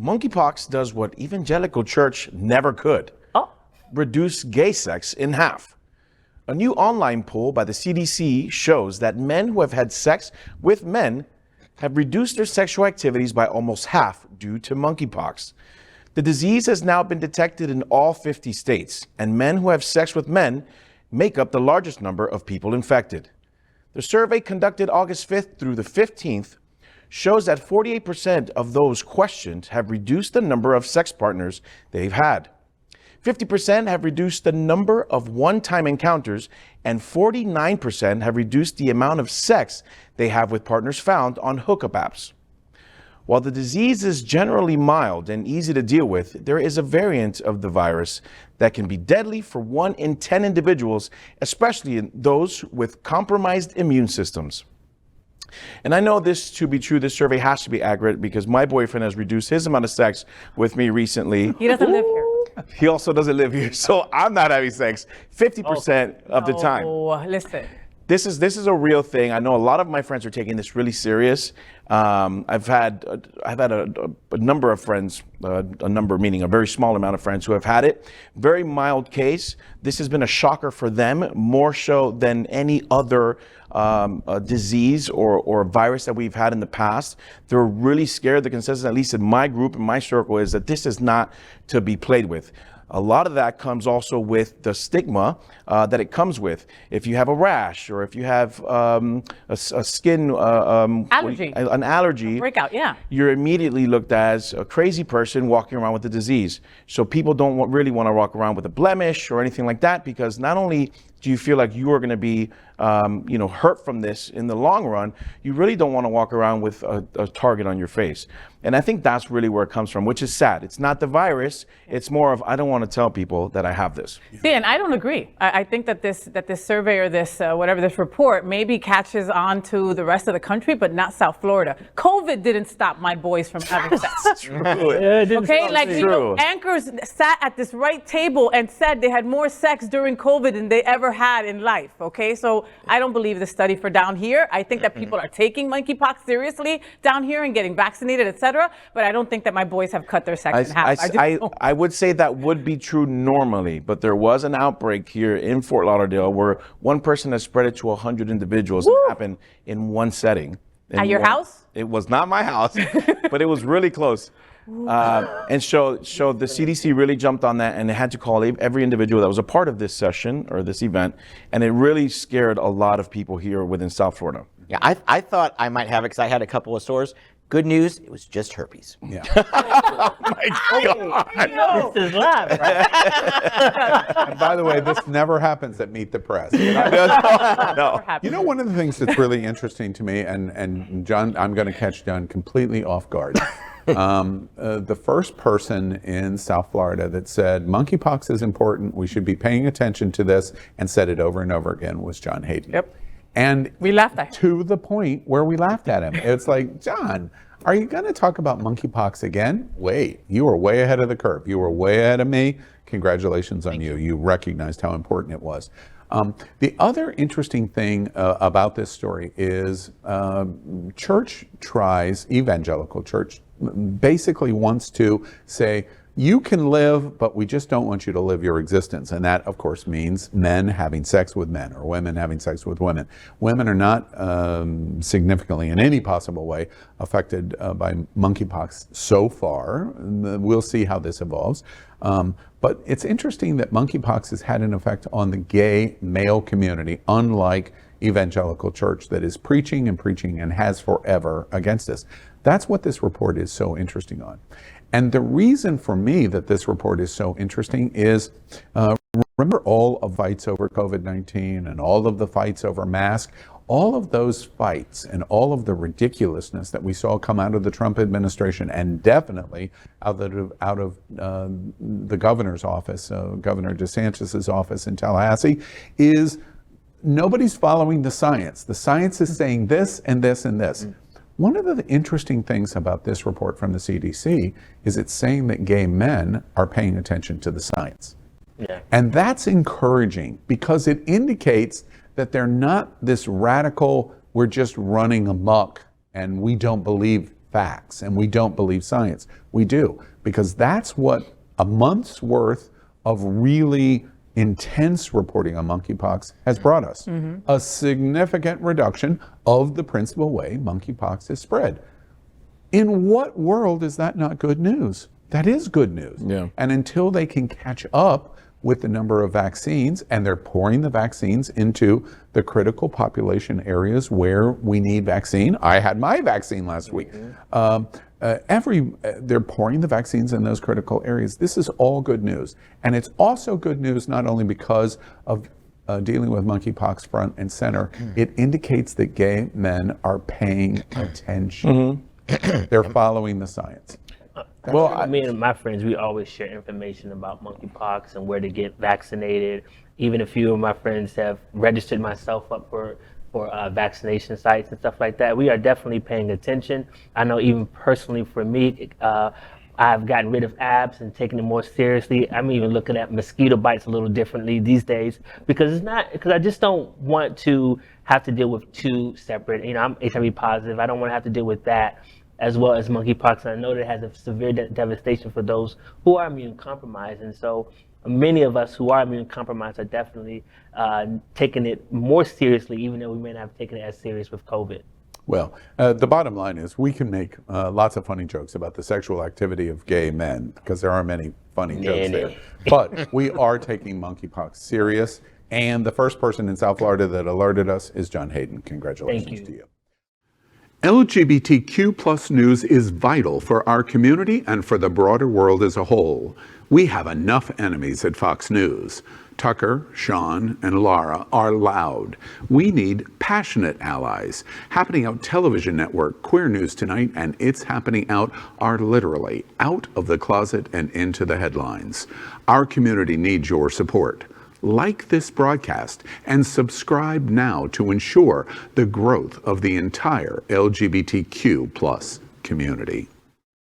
Monkeypox does what Evangelical Church never could. Reduce gay sex in half. A new online poll by the CDC shows that men who have had sex with men have reduced their sexual activities by almost half due to monkeypox. The disease has now been detected in all 50 states, and men who have sex with men make up the largest number of people infected. The survey conducted August 5th through the 15th shows that 48% of those questioned have reduced the number of sex partners they've had. 50% have reduced the number of one-time encounters, and 49% have reduced the amount of sex they have with partners found on hookup apps. While the disease is generally mild and easy to deal with, there is a variant of the virus that can be deadly for 1 in 10 individuals, especially in those with compromised immune systems. And I know this to be true. This survey has to be accurate because my boyfriend has reduced his amount of sex with me recently. He doesn't live here. He also doesn't live here, so I'm not having sex 50% of the time. Oh, listen. This is a real thing. I know a lot of my friends are taking this really serious. I've had a number of friends, a number meaning a very small amount of friends who have had it. Very mild case. This has been a shocker for them, more so than any other disease or virus that we've had in the past. They're really scared. The consensus, at least in my group, in my circle, is that this is not to be played with. A lot of that comes also with the stigma that it comes with. If you have a rash or if you have a skin allergy, an allergy, breakout, yeah, you're immediately looked at as a crazy person walking around with the disease. So people don't really want to walk around with a blemish or anything like that, because not only do you feel like you are going to be hurt from this in the long run, you really don't want to walk around with a target on your face. And I think that's really where it comes from, which is sad. It's not the virus. It's more of, I don't want to tell people that I have this. See, and I don't agree. I think that this survey or this this report maybe catches on to the rest of the country, but not South Florida. COVID didn't stop my boys from having sex. True. Okay, like anchors sat at this right table and said they had more sex during COVID than they ever had in life. Okay, so I don't believe the study for down here. I think that people are taking monkeypox seriously down here and getting vaccinated, etc. But I don't think that my boys have cut their sex in half. I would say that would be true normally, but there was an outbreak here in Fort Lauderdale where one person has spread it to 100 individuals. It happened in one setting. At your house? It was not my house, but it was really close. And so the CDC really jumped on that, and they had to call every individual that was a part of this session or this event, and it really scared a lot of people here within South Florida. Yeah, I thought I might have it because I had a couple of sores. Good news, it was just herpes. Yeah. Oh my God. This is live, right? And by the way, this never happens at Meet the Press. No. You know, one of the things that's really interesting to me, and John, I'm going to catch John completely off guard. The first person in South Florida that said monkeypox is important, we should be paying attention to this, and said it over and over again was John Hayden. Yep. And we laughed at him. To the point where we laughed at him. It's like, John, are you going to talk about monkeypox again? Wait, you were way ahead of the curve. You were way ahead of me. Congratulations on you. You recognized how important it was. The other interesting thing about this story is church tries, evangelical church, basically wants to say, you can live, but we just don't want you to live your existence. And that, of course, means men having sex with men or women having sex with women. Women are not significantly in any possible way affected by monkeypox so far. We'll see how this evolves. But it's interesting that monkeypox has had an effect on the gay male community, unlike evangelical church that is preaching and has forever against this. That's what this report is so interesting on. And the reason for me that this report is so interesting is, remember all of fights over COVID-19 and all of the fights over masks, all of those fights and all of the ridiculousness that we saw come out of the Trump administration and definitely out of the governor's office, Governor DeSantis' office in Tallahassee, is nobody's following the science. The science is saying this and this and this. One of the interesting things about this report from the CDC is it's saying that gay men are paying attention to the science. Yeah. And that's encouraging because it indicates that they're not this radical, we're just running amok and we don't believe facts and we don't believe science. We do, because that's what a month's worth of really intense reporting on monkeypox has brought us. A significant reduction of the principal way monkeypox is spread. In what world is that not good news? That is good news. Yeah. And until they can catch up with the number of vaccines, and they're pouring the vaccines into the critical population areas where we need vaccine. I had my vaccine last week. They're pouring the vaccines in those critical areas. This is all good news. And it's also good news not only because of dealing with monkeypox front and center, it indicates that gay men are paying attention. They're following the science. Well, me and my friends, we always share information about monkeypox and where to get vaccinated. Even a few of my friends have registered myself up for vaccination sites and stuff like that. We are definitely paying attention. I know even personally for me, I've gotten rid of abs and taken it more seriously. I'm even looking at mosquito bites a little differently these days because I just don't want to have to deal with two separate, I'm HIV positive. I don't want to have to deal with that as well as monkeypox. And I know that it has a severe devastation for those who are immune compromised. And so many of us who are immune compromised are definitely taking it more seriously, even though we may not have taken it as serious with COVID. Well, the bottom line is we can make lots of funny jokes about the sexual activity of gay men, because there are many funny jokes there. But we are taking monkeypox serious. And the first person in South Florida that alerted us is John Hayden. Congratulations to you. LGBTQ plus news is vital for our community and for the broader world as a whole. We have enough enemies at Fox News. Tucker, Sean, and Laura are loud. We need passionate allies. Happening Out Television Network, Queer News Tonight, and It's Happening Out are literally out of the closet and into the headlines. Our community needs your support. Like this broadcast and subscribe now to ensure the growth of the entire LGBTQ plus community.